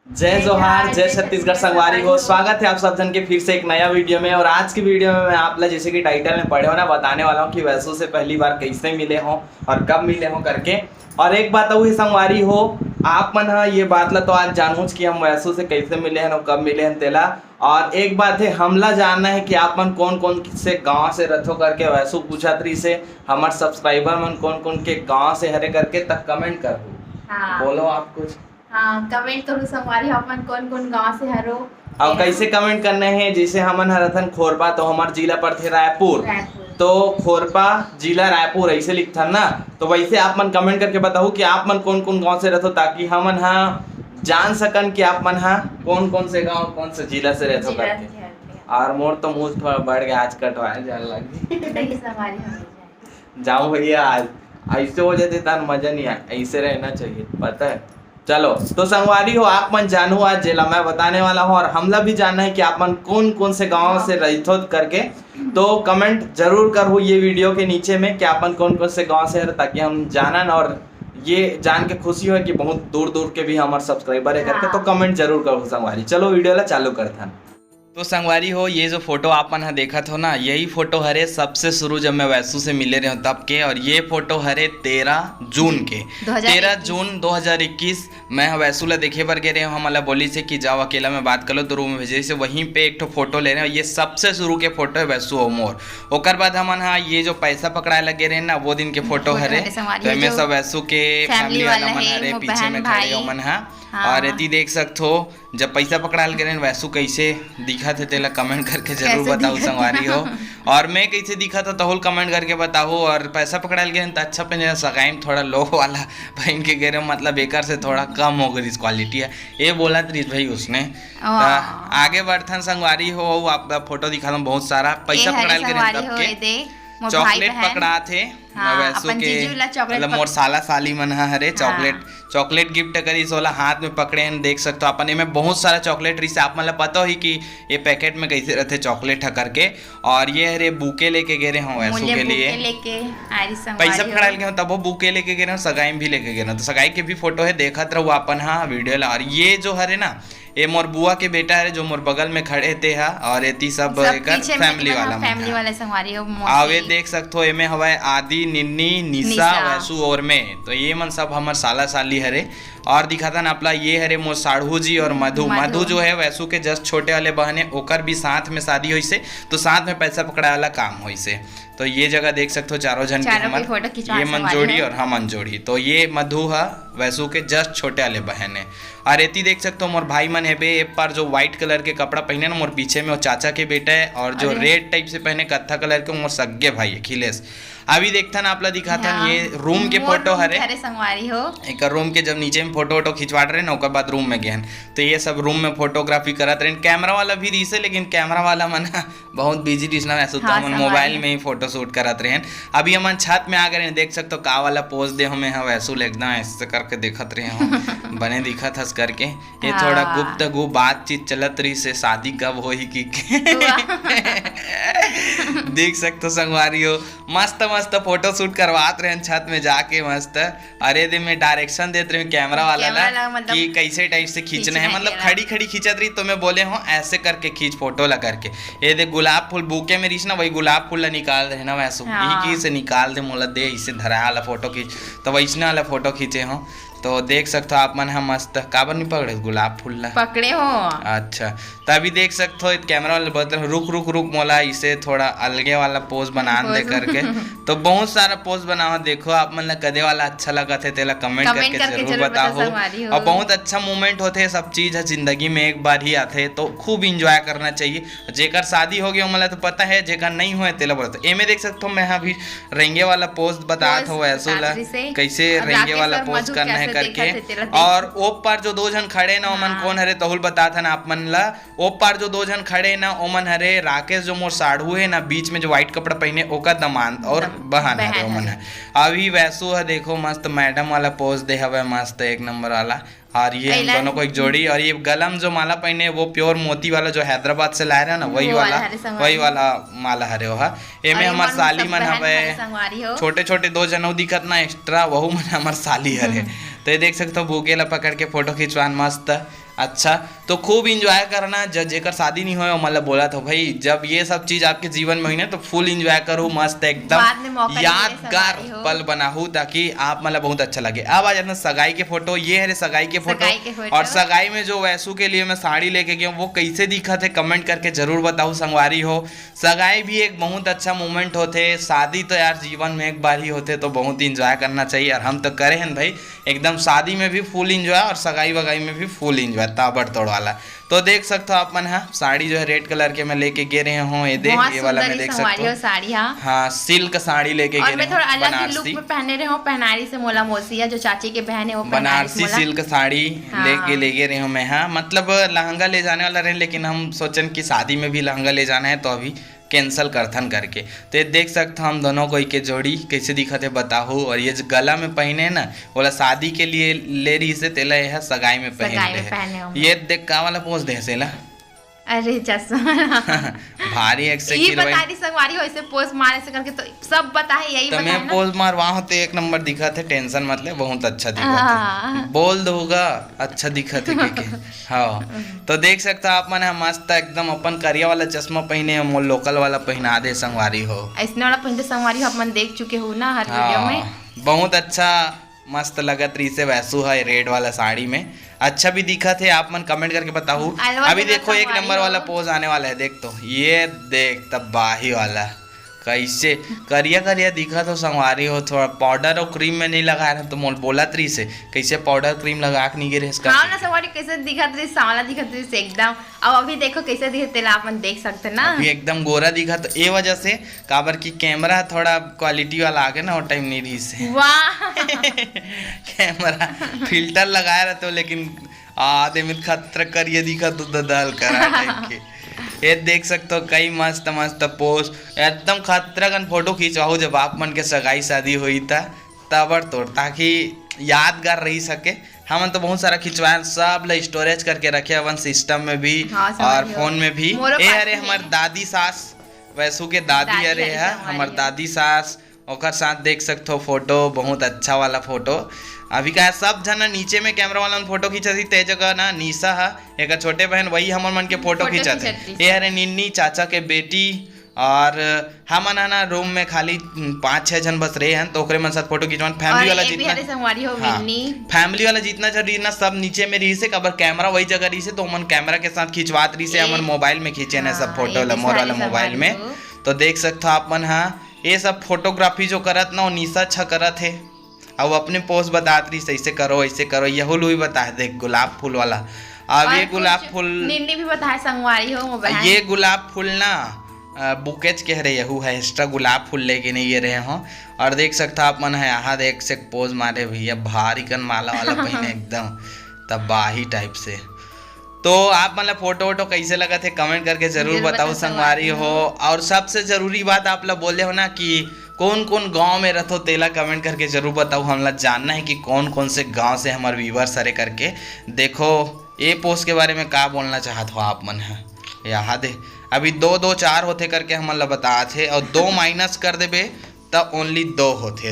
जय जोहार, जय छत्तीसगढ़ संगवारी हो। स्वागत है आप सब जन के फिर से एक नया वीडियो में। और आज की वीडियो में मैं आप लोग जैसे कि टाइटल में पढ़े हो ना, बताने वाला हूँ कि वैसू से पहली बार कैसे मिले हो और कब मिले हो करके। और एक बात हुई संगवारी हो, आप मन हाँ ये बात ला तो आज जानूच कि हम वैसू से कैसे मिले हैं और कब मिले हैं तेला। और एक बात है, हमला जानना है कि आप मन कौन कौन से गांव से रथो करके वैसू पूछा तरी से हमारे सब्सक्राइबर मन कौन कौन के गांव से हरे करके तक कमेंट करो। हाँ। बोलो आप कुछ। हाँ, कमेंट करो संगवारी हमन कौन कौन गांव से हरो। अब कैसे कमेंट करने हैं, जैसे हमन हरथन खोरपा तो हमार जिला पड़थे रायपुर, तो खोरपा जिला रायपुर ऐसे लिखता ना। तो वैसे आप मन कमेंट करके बताओ कि आप मन कौन कौन गांव से रहते हो, ताकि हमन हाँ जान सकन कि आप मन हाँ कौन कौन से गांव कौन से जिला से रहते हो करके। और मोर तो मुझ थोड़ा बढ़ गया, आज कटवाए जाने लगी। जाओ भैया, आज ऐसे हो जाते तन मजा नहीं आए, ऐसे रहना चाहिए, पता है। चलो तो संगवारी हो, आप मन जानू आज जेला मैं बताने वाला हूँ। और हमला भी जानना है कि आप मन कौन कौन से गांव से रहितो करके। तो कमेंट जरूर करो ये वीडियो के नीचे में कि आप मन कौन कौन से गांव से है, ताकि हम जानन और ये जान के खुशी हो कि बहुत दूर दूर के भी हमारे सब्सक्राइबर है करके। तो कमेंट जरूर करो संगवारी। चलो वीडियो ला चालू करता। तो संगवारी हो, ये जो फोटो आप मन देखा हो ना, यही फोटो हरे सबसे शुरू जब मैं वैसू से मिले रहे तब के। और ये फोटो हरे 13 जून के 13 जून 2021 मैं वैसू ला देखे बर गए रहे। हम बोली से कि जाओ अकेला में बात कर लो, तो रूम में भेजे से वहीं पे एक फोटो ले रहे हैं। ये सबसे शुरू के फोटो है वैसू और मोर। ओकर बाद हमन हाँ ये जो पैसा पकड़ाए लगे रहे ना, वो दिन के फोटो हरे। तो मैं सब वैसू के फैमिली वाला मन हरे पीछे में खड़े हो मन हाँ। और यदि देख सकते हो जब पैसा पकड़ाल गए वैसू कैसे दिखा थे तेला कमेंट करके जरूर बताओ संगवारी हो। और मैं कैसे दिखा था तो कमेंट करके बताओ। और पैसा पकड़ाल गए तो अच्छा पे सगाई थोड़ा लो वाला पहन के गए, मतलब एक से थोड़ा कम हो गई क्वालिटी है, ये बोला त्रिस भाई उसने। आगे बढ़थन संगवारी हो, आप फोटो दिखा दो बहुत सारा पैसा पकड़ाल गए तब के चॉकलेट पकड़ा थे वैसू के, मतलब मोर साला साली मन हरे चॉकलेट गिफ्ट करी सोला हाथ में पकड़े हैं। देख सकते हो अपन में बहुत सारा चॉकलेट रही से, आप मतलब पता ही कि ये पैकेट में कैसे रहते चॉकलेट करके। और ये हरे बुके लेके गए रहे हो वैसू के लिए, पैसा पकड़ा गए तब वो बुके लेके गए रहे, सगाई भी लेके गए। तो सगाई के भी फोटो है, देखत रहो अपन हाँ वीडियो ला। और ये जो हरे ना, ये मोर बुआ के बेटा है जो मोर बगल में खड़े थे हा। और ये सब फैमिली वाला संगवारी हो। आवे देख सकते हो एमे हवा आदि निन्नी निशा वैसू और मैं, तो ये मन सब हमार साला साली हरे। और दिखाता ना अपना ये हरे मोर साढ़ू जी और मधु जो है वैसू के जस्ट छोटे वाले बहन है, ओकर भी साथ में शादी हुई से, तो साथ में पैसा पकड़ा वाला काम हुई से। तो ये जगह देख सकते हो चारों जन के ये मन जोड़ी और हम मन जोड़ी। तो ये मधु है वैसू के जस्ट छोटे वाले बहन है। और एती देख सकते हो मोर भाई मन है बे, एक बार जो व्हाइट कलर के कपड़ा पहने ना मोर पीछे में वो चाचा के बेटा है। और जो रेड टाइप से पहने कत्था कलर के मोर सग्गे भाई है खिलेश। अभी देखता ना आप लोग दिखाता ये रूम के फोटो हरे संगवारी हो। एक रूम के जब नीचे में फोटो खिंचवाट रहे ना, उसके बाद रूम में गए तो ये सब रूम में फोटोग्राफी करत रहे। कैमरा वाला भी रही से, लेकिन कैमरा वाला मन बहुत बिजी रही ना, ऐसा तो मोबाइल में ही फोटो शूट करत रहे। अभी हम छत में आ गए, देख सकते हो का वाला पोज दे हमें वैसू एकदम ऐसे करके देखत रहे हो बने दिखत हस करके। ये थोड़ा गुप्तगु बातचीत चलत रही से शादी कब हो ही की देख सकते हो संगवारी हो, मस्त मस्त फोटो शूट करवाते रहे छत में जाके मस्त। अरे दे में डायरेक्शन देते रहे कैमरा वाला ला मतलब कि कैसे टाइप से खींचना है, मतलब खड़ी खड़ी खींचत रही तो मैं बोले हो ऐसे करके खींच फोटो ला करके। ये दे गुलाब फूल बुके में रही ना, वही गुलाब फूल ला निकाल दे ना वैसू यही से निकाल दे मोला दे इसे धरा वाला फोटो खींच, तो वैसने वाला फोटो खींचे हो। तो देख सकते हो आप मन हम मस्त काबर नहीं पकड़े गुलाब फूल ला पकड़े हो। अच्छा तो अभी देख सकते हो कैमरा वाले बता रुक मोला इसे थोड़ा अलगे वाला पोज बना दे करके। तो बहुत सारा पोज बनाओ, देखो आप मन कदे वाला अच्छा लगा थे तेला कमेंट करके जरूर बताओ। और बहुत अच्छा मोमेंट होते, सब चीज है जिंदगी में एक बार ही आते, तो खूब इंजॉय करना चाहिए। जेकर शादी हो गया मतलब तो पता है, जेकर नहीं हुए तेला बोलते। एमे देख सकते हो मैं अभी रेंगे वाला पोज बताता हूँ वैसू ला कैसे रेंगे वाला पोज करना है करके। और ओ पार जो दो जन खड़े ना ओमन कौन हरे तहुल बताथा ना आप मन ला। ओ पार जो दो जन खड़े ना ओमन हरे राकेश जो मोर साढ़ू है ना, बीच में जो व्हाइट कपड़ा पहने ओका दमान और बहन हरे ओमन है। अभी वैसू है देखो मस्त मैडम वाला पोज दे हवे मस्त एक नंबर वाला। और ये हम दोनों को एक जोड़ी। और ये गलम जो माला पहने वो प्योर मोती वाला जो हैदराबाद से लाए रहे ना, वही वाला माला हरे हो। एमे हमार साली मन हवे छोटे छोटे दो जनों दिखत ना एक्स्ट्रा, वहू मन हमार साली हरे। तो ये देख सकते हो बुके ला पकड़ के फोटो खिंचवान मस्त। अच्छा तो खूब इंजॉय करना। जेकर शादी नहीं हो मतलब बोला था भाई, जब ये सब चीज आपके जीवन में हुई ना तो फुल इंजॉय करो, मस्त बाद में एकदम मौका यादगार मिले सगाई हो। पल बनाहू ताकि आप मतलब बहुत अच्छा लगे। अब आ जाते हैं सगाई के फोटो। ये है रे सगाई के सगाई के फोटो। फोटो। और सगाई में जो वैसू के लिए मैं साड़ी लेके गया हूँ वो कैसे दिखा थे कमेंट करके जरूर बताओ संगवारी हो। सगाई भी एक बहुत अच्छा मोमेंट होते, शादी तो यार जीवन में एक बार ही होते तो बहुत इंजॉय करना चाहिए। और हम तो करे हैं भाई एकदम, शादी में भी फुल इंजॉय और सगाई वगाई में भी फुल इंजॉय ताबड़तोड़ वाला। तो देख सकते हो आप मन है साड़ी जो है रेड कलर के मैं लेके गे रहे हूँ। ये देख ये वाला मैं देख सकता हूँ साड़ी। हाँ सिल्क साड़ी लेके और गे मैं रहे थोड़ा हूँ अलग ही लुक में पहने रहे हूँ, पहनारी से मोला मोसिया जो चाची के बहन है वो बनारसी सिल्क साड़ी हाँ। लेके रहे हूँ मैं। हाँ मतलब लहंगा ले जाने वाला रहे, लेकिन हम सोचन कि शादी में भी लहंगा ले जाना है तो अभी कैंसल करथन करके। तो ये देख सकते हम दोनों कोई के जोड़ी कैसे दिखत है बताओ। और ये जो गला में पहने ना बोला शादी के लिए ले रही से तेला यह सगाई में पहन ले। ये देख का वाला पोज दे सेला अरे चश्मा भारी एक से ये बता दी संगवारी हो ऐसे पोज मारे से करके तो सब बता है यही तो मैं पोज मारवा तो एक नंबर दिखा थे, टेंशन मतलब बहुत अच्छा दिखा थे, बोल दोगा अच्छा दिखा थे के हाँ। तो देख सकता आप मन मस्त एकदम अपन करिया वाला चश्मा पहने मोर लोकल वाला पहना दे संगवारी हो। ऐसने वाला पहनते संगवारी हो अपन देख चुके हो ना हर वीडियो में। बहुत अच्छा मस्त लगत रही से वैसू है रेड वाला साड़ी में, अच्छा भी दिखा थे। आप मन कमेंट करके बताओ। अभी देखो एक नंबर वाला पोज आने वाला है, देख तो ये देख तबाही वाला कैसे करिया करिया दिखा तो संगवारी हो। थोड़ा पाउडर और क्रीम में नहीं लगा रहा तो मोल बोला तरी से कैसे पाउडर क्रीम लगा के नहीं गिरे इसका। हाँ ना संगवारी कैसे दिखा तरी सांवला दिखा तरी से एकदम। अब अभी देखो कैसे दिखते आप मन देख सकते ना, अभी एकदम गोरा दिखा तो ये वजह से काबर की कैमरा थोड़ा क्वालिटी वाला आ गया ना वो टाइम नहीं रही से वाह कैमरा फिल्टर लगाया रहते हो लेकिन आधे में खतरा करिए दिखा तो ददल करा टाइप के। ये देख सकते हो कई मस्त मस्त पोज एकदम खतरा गन फोटो खींचवाओ जब आप मन के सगाई शादी हुई था तबर तोड़ ताकि यादगार रही सके। हम तो बहुत सारा खिंचवाए सब ला स्टोरेज करके रखे अपन सिस्टम में भी हाँ, और फोन में भी। ये अरे हमार दादी सास वैसू के दादी अरे है हमार दादी सास ओकर साथ देख सकते हो फोटो बहुत अच्छा वाला फोटो। अभी का सब जना नीचे में कैमरा वाला फोटो खींचा थी ते जगह ना निशा है एक छोटे बहन वही हमर मन के फोटो खींचा थे। ये अरे निन्नी चाचा के बेटी और हम ना रूम में खाली 5-6 जन बस रहे हैं तो ओकरे मन साथ फोटो खिंचवान। फैमिली वाला जितना फैमिली वाला जितना जन रही ना सब नीचे में रही से कबर कैमरा वही जगह रही से तो मन कैमरा के साथ खिंचवात रही से हमन मोबाइल में खींचे ना सब फोटो मोर वाला मोबाइल में। तो देख सकते हो आप मन हाँ ये सब फोटोग्राफी जो करत ना वो निशा अच्छा करत है अब अपने पोस्ट बतात रही ऐसे करो ऐसे करो। यह भी बताए देख गुलाब फूल वाला। अब ये गुलाब फूल निन्नी भी बताए संगवारी हो ये गुलाब फूल ना बुकेज कह रहे यहू है एक्स्ट्रा गुलाब फूल लेके नहीं ये रहे हों। और देख सकता आप मन है यहाँ देख से पोज मारे भैया भारी कन माला वाला पहने एकदम तबाही टाइप से। तो आप मतलब फोटो वोटो कैसे लगा थे कमेंट करके जरूर बताओ संगवारी हो। और सबसे जरूरी बात आप लोग बोले हो ना कि कौन कौन गांव में रहते हो तेला कमेंट करके जरूर बताओ। हम लोग जानना है कि कौन कौन से गांव से हमारे व्यूवर्स अरे करके। देखो ये पोस्ट के बारे में क्या बोलना चाहते हो आप मन है यहाँ दे अभी 2 4 होते करके हम लोग बता थे और 2 माइनस कर देबे तब ओनली 2 होते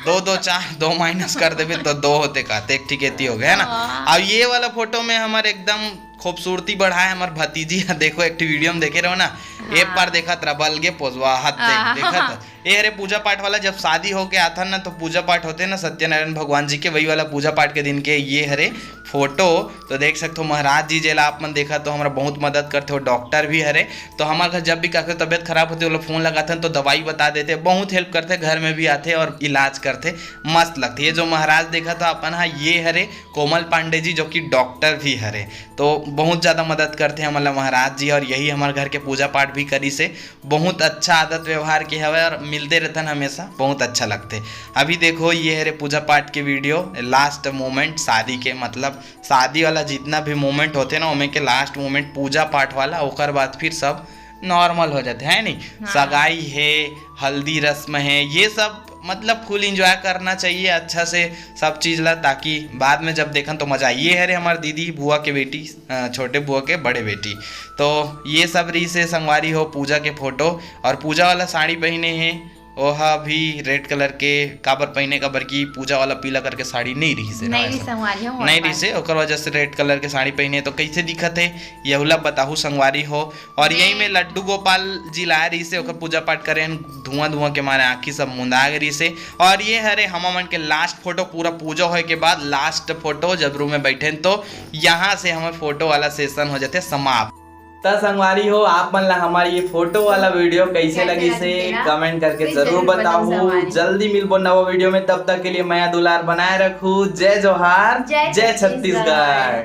2 4 2 माइनस कर देबे तो 2 होते कहते ठीक है हो गया ना। अब ये वाला फोटो में हमारे एकदम खूबसूरती बढ़ाए हमारे भतीजी देखो एक वीडियो में देखे रहो ना एक बार देखा बल गे पोजवा हाथ देखा ये अरे पूजा पाठ वाला जब शादी होके आता ना तो पूजा पाठ होते ना सत्यनारायण भगवान जी के वही वाला पूजा पाठ के दिन के ये हरे फोटो। तो देख सकते हो महाराज जी जेला आप मन देखा तो हमारा बहुत मदद करते हो। डॉक्टर भी हरे तो हमारे घर जब भी काफी तबियत खराब होती है वो लोग फोन लगाते हैं तो दवाई बता देते बहुत हेल्प करते घर में भी आते और इलाज करते मस्त लगती है। जो महाराज देखा तो अपन हाँ ये हरे कोमल पांडे जी जो कि डॉक्टर भी हरे तो बहुत ज़्यादा मदद करते हैं मतलब महाराज जी। और यही हमारे घर के पूजा पाठ भी करी से बहुत अच्छा आदत व्यवहार की है और मिलते रहते हैं हमेशा बहुत अच्छा लगते। अभी देखो ये है पूजा पाठ के वीडियो लास्ट मोमेंट शादी के मतलब शादी वाला जितना भी मोमेंट होते हैं ना उनमें के लास्ट मोमेंट पूजा पाठ वाला ओकर बाद फिर सब नॉर्मल हो जाते हैं नहीं। हाँ। सगाई है हल्दी रस्म है ये सब मतलब फुल इंजॉय करना चाहिए अच्छा से सब चीज़ ला ताकि बाद में जब देखन तो मज़ा। ये है रे हमारी दीदी बुआ के बेटी छोटे बुआ के बड़े बेटी तो ये सब री से संगवारी हो पूजा के फोटो और पूजा वाला साड़ी पहने हैं ओहा भी रेड कलर के काबर पहने काबर की पूजा वाला पीला करके साड़ी नहीं रही से नहीं रही संगवारी हो नहीं रही से ओकर वजह से रेड कलर के साड़ी पहने तो कैसे दिखत है यहुला बताहू संगवारी हो। और यही में लड्डू गोपाल जी लाए रही से ओकर पूजा पाठ करे धुआं धुआं के मारे आँखी सब मुंदा गई से। और ये हरे हम मन के लास्ट फोटो पूरा पूजा होए के बाद लास्ट फोटो जब रूम में बैठे तो यहाँ से हमें फोटो वाला सेशन हो जाते समाप्त। तो संगवारी हो आप मन ला हमारी ये फोटो वाला वीडियो कैसे लगी से कमेंट करके जरूर बताओ। जल्दी मिलबो नवा वीडियो में, तब तक के लिए मैं दुलार बनाए रखू। जय जोहार, जय छत्तीसगढ़।